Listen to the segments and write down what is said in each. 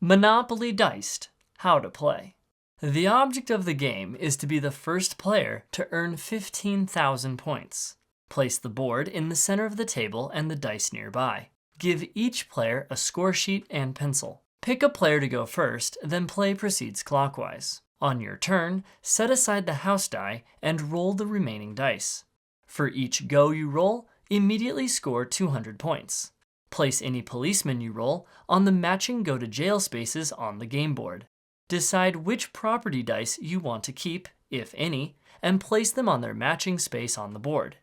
Monopoly Diced: How to Play. The object of the game is to be the first player to earn 15,000 points. Place the board in the center of the table and the dice nearby. Give each player a score sheet and pencil. Pick a player to go first, then play proceeds clockwise. On your turn, set aside the house die and roll the remaining dice. For each go you roll, immediately score 200 points. Place any policeman you roll on the matching go to jail spaces on the game board. Decide which property dice you want to keep, if any, and place them on their matching space on the board.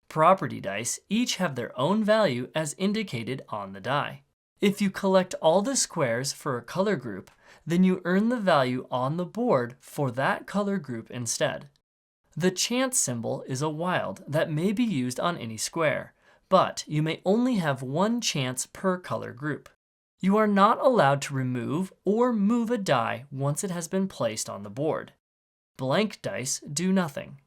Property dice each have their own value as indicated on the die. If you collect all the squares for a color group, then you earn the value on the board for that color group instead. The chance symbol is a wild that may be used on any square, but you may only have one chance per color group. You are not allowed to remove or move a die once it has been placed on the board. Blank dice do nothing.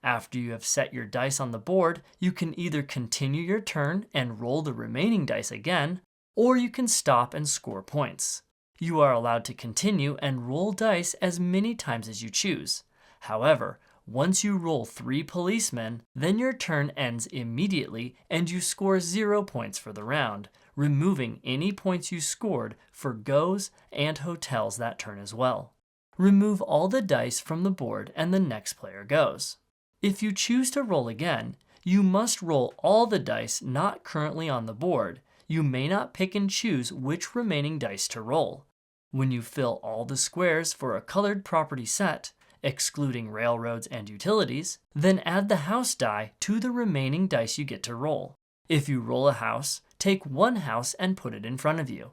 After you have set your dice on the board, you can either continue your turn and roll the remaining dice again, or you can stop and score points. You are allowed to continue and roll dice as many times as you choose. However, once you roll 3 policemen, then your turn ends immediately and you score 0 points for the round, removing any points you scored for goes and hotels that turn as well. Remove all the dice from the board and the next player goes. If you choose to roll again, you must roll all the dice not currently on the board. You may not pick and choose which remaining dice to roll. When you fill all the squares for a colored property set, excluding railroads and utilities, then add the house die to the remaining dice you get to roll. If you roll a house, take one house and put it in front of you.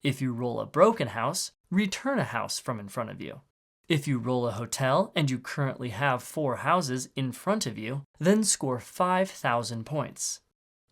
If you roll a broken house, return a house from in front of you. If you roll a hotel and you currently have 4 houses in front of you, then score 5,000 points.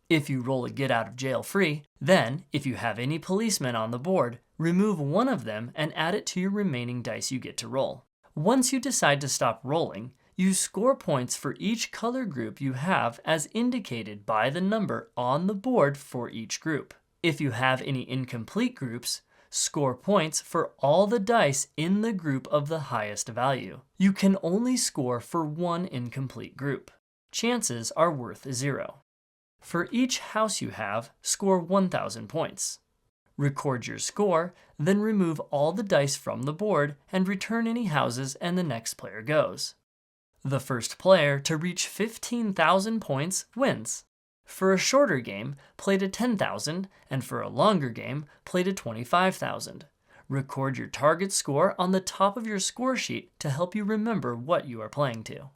If you roll a get out of jail free, then, if you have any policemen on the board, remove one of them and add it to your remaining dice you get to roll. Once you decide to stop rolling, you score points for each color group you have as indicated by the number on the board for each group. If you have any incomplete groups, score points for all the dice in the group of the highest value. You can only score for one incomplete group. Chances are worth 0. For each house you have, score 1,000 points. Record your score, then remove all the dice from the board and return any houses and the next player goes. The first player to reach 15,000 points wins. For a shorter game, play to 10,000, and for a longer game, play to 25,000. Record your target score on the top of your score sheet to help you remember what you are playing to.